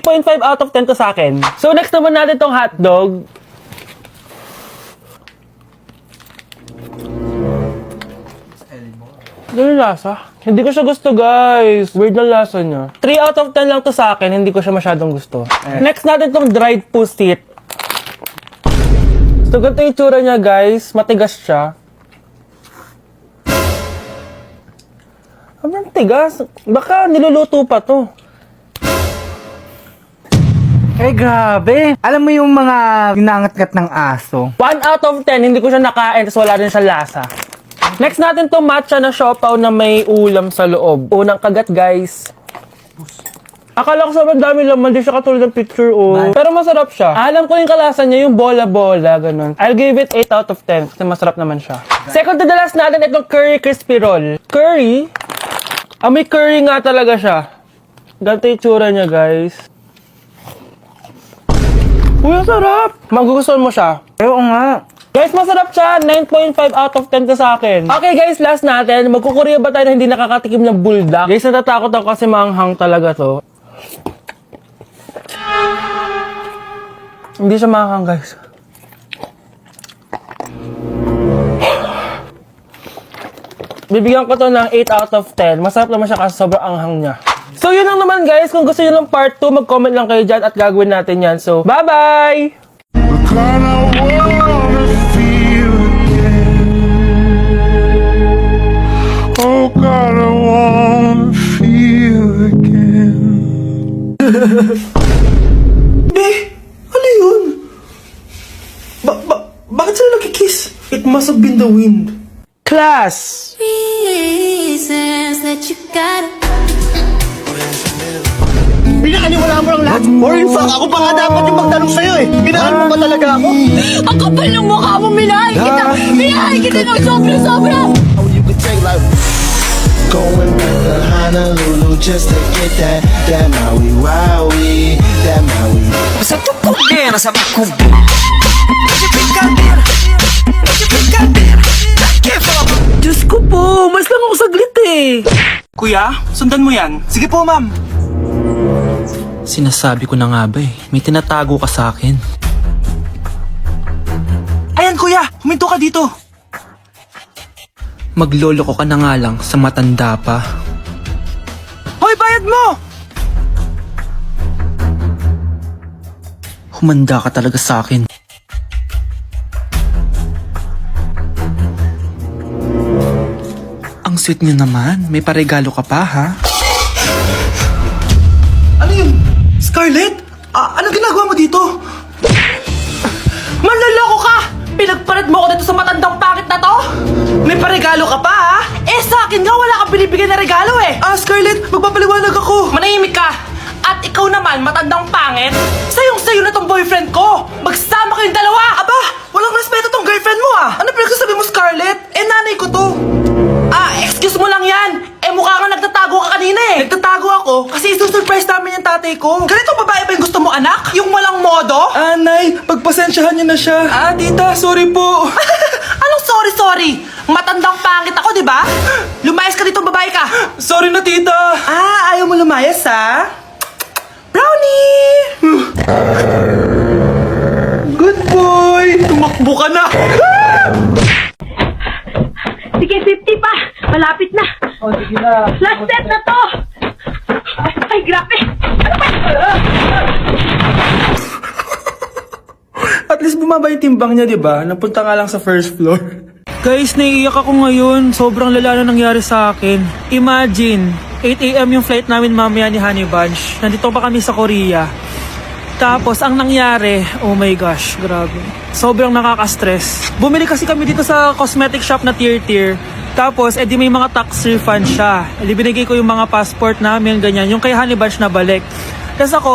9.5 out of 10 to sa akin. So next naman natin tong hotdog. Ano yung lasa? Hindi ko siya gusto, guys. Weird na lasa niya. 3 out of 10 lang to sa akin. Hindi ko siya masyadong gusto. Next natin tong dried pusit. So, ganito yung itsura niya, guys. Matigas siya. Sobrang tigas. Baka niluluto pa to. Eh, grabe. Alam mo yung mga ginangat-ngat ng aso? 1 out of 10. Hindi ko siya nakain. Tapos wala rin siya lasa. Next natin to matcha na siopaw na may ulam sa loob. Unang kagat, guys. Akala ko sobrang dami laman, di siya katulad ng picture, oh. Pero masarap siya. Alam ko yung kalasa niya, yung bola-bola, ganun. I'll give it 8 out of 10 kasi masarap naman siya. Second to the last natin, itong curry crispy roll. Curry? May curry nga talaga siya. Ganito yung tsura niya, guys. Uy, ang sarap! Magugustuhan mo siya. Oo nga. Guys, masarap siya. 9.5 out of 10 to sa akin. Okay guys, last natin. Magkukurya ba tayo na hindi nakakatikim ng bulldog? Guys, natatakot ako kasi maanghang talaga to. Hindi siya maanghang, guys. Bibigyan ko to ng 8 out of 10. Masarap naman siya kasi sobrang anghang niya. So yun lang naman guys. Kung gusto nyo ng part 2, mag-comment lang kayo dyan at gagawin natin yan. So, bye-bye! Oh God, I wanna feel again. Ano yun? Bakit sila nagkikiss? It must have been the wind. Class! Reasons that you gotta. Pinakaniwala mo lang lahat. Or in fact, ako pa nga dapat yung magtanong sa'yo eh. Ginaan mo ba talaga ako? Ang kapal ng mukha mo, minahay kita! Minahay kita ng sobra-sobra! You could take like going back to Honolulu just to get that Maui Wowie, that Maui. Sa tukong pera sa bakong Diyos ko po, mas lang ako saglit eh. Kuya, sundan mo yan. Sige po, ma'am. Sinasabi ko na nga ba eh, may tinatago ka sa akin. Ayan, kuya. Huminto ka dito. Magloloko ka na nga lang sa matanda pa. Hoy, bayad mo! Humanda ka talaga sa akin. Ang sweet niyo naman, may paregalo ka pa ha? Ano yun? Scarlett? Anong ginagawa mo dito? Manloloko ka! Pinagpalit mo ako dito sa matandang pangit na to? May paregalo ka pa, ha? Eh, sa akin nga, wala kang binibigyan na regalo, eh. Scarlett, magpapaliwanag ako. Manahimik ka. At ikaw naman, matandang pangit, sayong-sayo na tong boyfriend ko. Magsama kayong dalawa. Aba, walang respeto tong girlfriend mo, ah. Ano pinagsasabi mo, Scarlett? Eh, nanay ko to. Excuse mo lang yan. Eh, mukha nga nagtatago ka kanina, eh. Nagtatago ako kasi isusurprise namin yung tatay ko. Ganito babae ba yung gusto mo, anak? Yung walang modo? Nay, pagpasensyahan niyo na siya. Tita, sorry po. Anong sorry? Matandang pangit ako, di ba? Lumayas ka dito, babae ka. Sorry na, tita. Ayaw mo lumayas, ha? Brownie! Good boy. Tumakbo ka na. Sige, 50 pa! Malapit na! Sige na. Last set na to! Ay, grabe! Ano ba? At least bumaba yung timbang niya, di ba? Napunta nga lang sa first floor. Guys, naiiyak ako ngayon. Sobrang lala na nangyari sa akin. Imagine, 8 AM yung flight namin mamaya ni Honey Bunch. Nandito pa kami sa Korea. Tapos, ang nangyari, oh my gosh, grabe. Sobrang nakaka-stress. Bumili kasi kami dito sa cosmetic shop na tier-tier. Tapos, edi may mga tax refund siya. Edi binigay ko yung mga passport namin, ganyan. Yung kay Honey Bunch na balik. Tapos ako,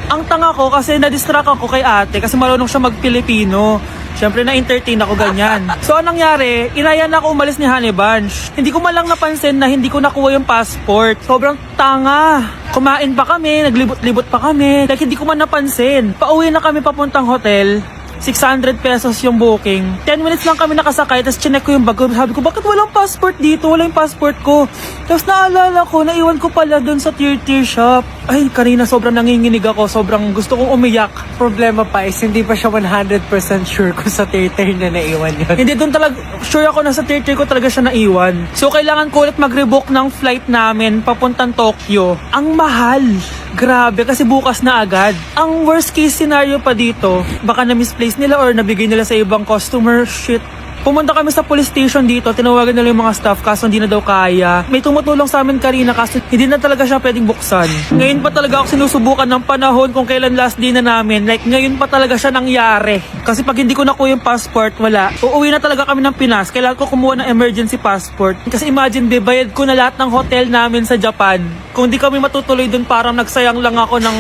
ang tanga ko kasi na-distract ako kay ate kasi marunong siya mag-Pilipino. Siyempre na-entertain ako ganyan. So anong nangyari, inaya na ako umalis ni Honey Bunch. Hindi ko man lang napansin na hindi ko nakuha yung passport. Sobrang tanga. Kumain pa kami, naglibot-libot pa kami. Like hindi ko man napansin. Pauwi na kami papuntang hotel. 600 pesos yung booking. 10 minutes lang kami nakasakay, tapos chinek ko yung bag ko. Sabi ko, bakit walang passport dito? Wala yung passport ko. Tapos naalala ko, naiwan ko pala dun sa tier-tier shop. Ay, kanina sobrang nanginginig ako. Sobrang gusto kong umiyak. Problema pa is hindi pa siya 100% sure kung sa theater na naiwan yun. Hindi doon talaga, sure ako na sa theater ko talaga siya naiwan. So, kailangan ko ulit mag-rebook ng flight namin papuntang Tokyo. Ang mahal. Grabe, kasi bukas na agad. Ang worst case scenario pa dito, baka na-misplace nila or nabigay nila sa ibang customer. Shit. Pumunta kami sa police station dito, tinawagan nila yung mga staff kaso hindi na daw kaya. May tumutulong sa amin kanina kaso hindi na talaga siya pwedeng buksan. Ngayon pa talaga ako sinusubukan ng panahon kung kailan last day na namin. Like ngayon pa talaga siya nangyari. Kasi pag hindi ko nakuha yung passport, wala. Uuwi na talaga kami ng Pinas. Kailangan ko kumuha ng emergency passport. Kasi imagine, bayad ko na lahat ng hotel namin sa Japan. Kung di kami matutuloy dun, parang nagsayang lang ako ng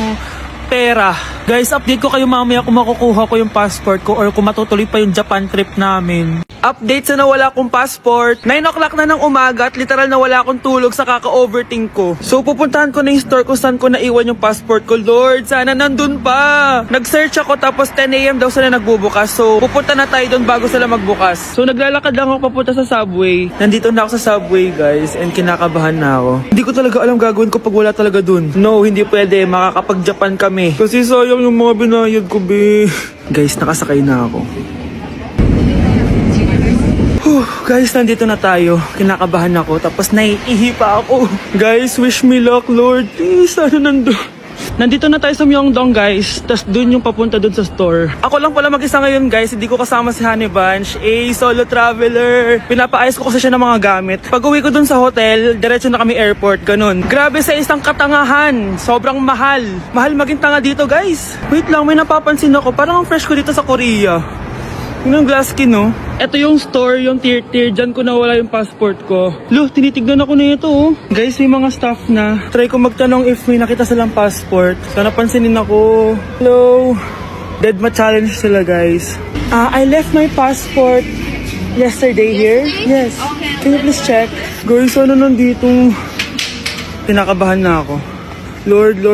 pera. Guys, update ko kayo mamaya kung makukuha ko yung passport ko or kung matutuloy pa yung Japan trip namin. Update sa nawala kong passport. 9 o'clock na ng umaga at literal na wala akong tulog sa kaka-overthink ko. So pupuntahan ko na yung store kung saan ko naiwan yung passport ko. Lord, sana nandun pa. Nag-search ako tapos 10 a.m. daw sila nagbubukas. So pupunta na tayo doon bago sila magbukas. So naglalakad lang ako papunta sa subway. Nandito na ako sa subway guys and kinakabahan na ako. Hindi ko talaga alam gagawin ko pag wala talaga dun. No, hindi pwede. Makakapag-Japan kami. Kasi sayang yung mga binayad ko, be. Guys, nakasakay na ako. Guys, nandito na tayo. Kinakabahan ako. Tapos naiihi pa ako. Guys, wish me luck, Lord. Please, sana nandun. Nandito na tayo sa Myeongdong, guys. Tapos dun yung papunta dun sa store. Ako lang pala mag-isa ngayon, guys. Hindi ko kasama si Honey Bunch. Solo traveler. Pinapaayos ko kasi siya ng mga gamit. Pag uwi ko dun sa hotel, diretso na kami airport. Ganun. Grabe sa isang katangahan. Sobrang mahal. Mahal maging tanga dito, guys. Wait lang, may napapansin ako. Parang ang fresh ko dito sa Korea. Yun ang glass skin, no? Ito yung store, yung tier. Diyan ko nawala yung passport ko. Lo, tinitignan ako na ito, oh. Guys, may mga staff na. Try ko magtanong if may nakita silang passport. Sana pansinin ako. Hello? Deadma challenge sila, guys. I left my passport yesterday here. Yes. Can you please check? Guys, ano nandito? Pinakabahan na ako. Lord,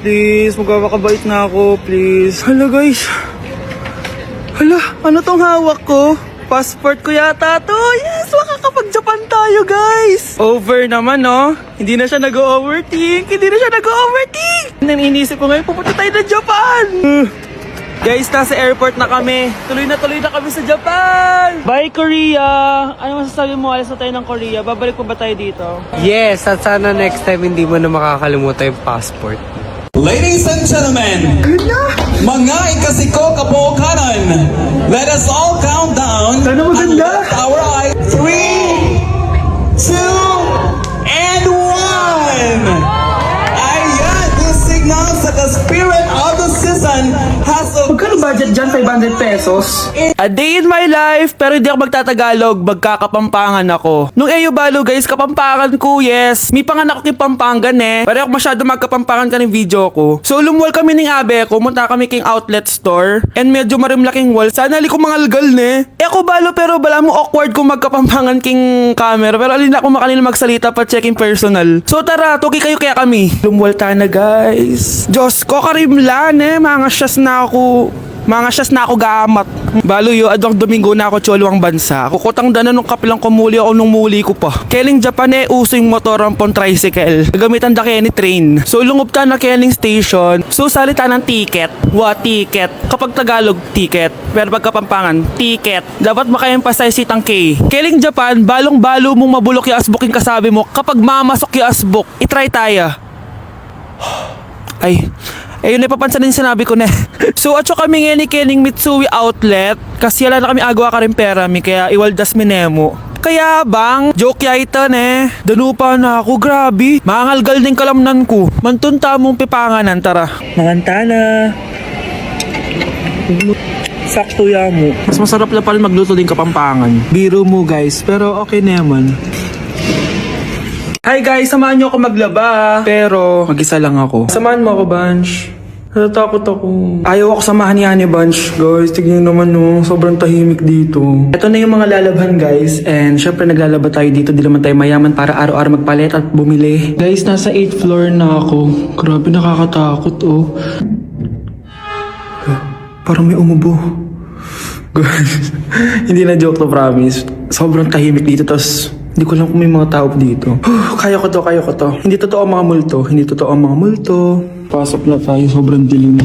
please. Magkakabait na ako, please. Hala, guys. Hala, ano tong hawak ko? Passport ko yata to. Yes, makakapag-Japan tayo, guys. Over naman, no? Hindi na siya nag-overthink. Iniisip ko ngayon, pupunta tayo ng Japan. Guys, nasa airport na kami. Tuloy na kami sa Japan. Bye, Korea. Ano masasabi mo? Alis na tayo ng Korea. Babalik pa ba tayo dito? Yes, at sana next time hindi mo na makakalimutan yung passport. Ladies and gentlemen, mga ikasiko kabukanan, let us all count down. Sana maganda. And our eyes. 3, 2, and 1. Ayan, this signals that the spirit of the season has a... Magkano budget dyan? 500 pesos? A day in my life, pero hindi ako magtatagalog, magkakapampangan ako. Nung Balo guys, kapampangan ko, yes. May panganak ko kay Pampangan eh. Pero ako masyado magkapampangan ka ng video ko. So lumuwal kami ng abe ko, munta kami king outlet store. And medyo marimlaking wall. Sana li ko mangalgal ne. Ako Balo, pero bala mo awkward kung magkapampangan king camera. Pero alin ako makanila magsalita pa checking personal. So tara, tuki kayo kaya kami. Lumuwal tayo na guys. Diyos ko, karimlan eh. Mga syas na ako gamat. Balo yo, adwang Domingo na ako cholo ang bansa. Kukutang dana nung kapilang kumuli ako nung muli ko pa. Keling Japan eh, uso yung motor ang pon tricycle. Gagamitan da kaya ni train. So lungob ta na keling station. So salita ng ticket. Ticket. Kapag Tagalog, ticket. Pero pag Kapampangan, ticket. Dapat maka-emphasize itang K. Keling Japan, balong-balo mong mabulok yung asbok yung kasabi mo. Kapag mamasok yung asbok, itry tayo. Ay, ayun na papansin din sinabi ko na. So atso kami ngayon ni Kening Mitsui Outlet. Kasi wala na kami agawa ka rin pera mi. Kaya iwaldas mi nemo. Kaya bang, joke ya ito ne. Danupa na ako, grabe. Mangalgal din kalamnan ko. Mantunta mong pipanganan, tara. Manganta na. Sakto ya mo. Mas masarap na pa rin magluto din Kapampangan. Biro mo guys, pero okay naman. Hi guys, samahan niyo ako maglaba. Pero mag-isa lang ako. Samahan mo ako, Bunch. Natatakot ako. Ayaw ako samahan ni Honey Bunch, guys. Tignan naman no, sobrang tahimik dito. Ito na yung mga lalabhan, guys. And syempre naglalaba tayo dito. Di naman tayo mayaman para araw-araw magpalit at bumili. Guys, nasa 8th floor na ako. Grabe, nakakatakot oh. Parang may umubo. Guys, hindi na joke to, promise. Sobrang tahimik dito. Tapos Hindi ko alam kung may mga tao dito. Kaya ko to. Hindi totoo ang mga multo. Pasok na tayo, sobrang dilim.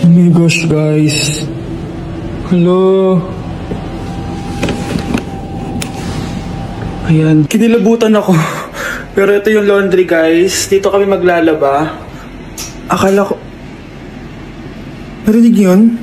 Oh my gosh, guys. Hello. Ayan, kinilabutan ako. Pero ito yung laundry, guys. Dito kami maglalaba. Akala ko... Narinig yun?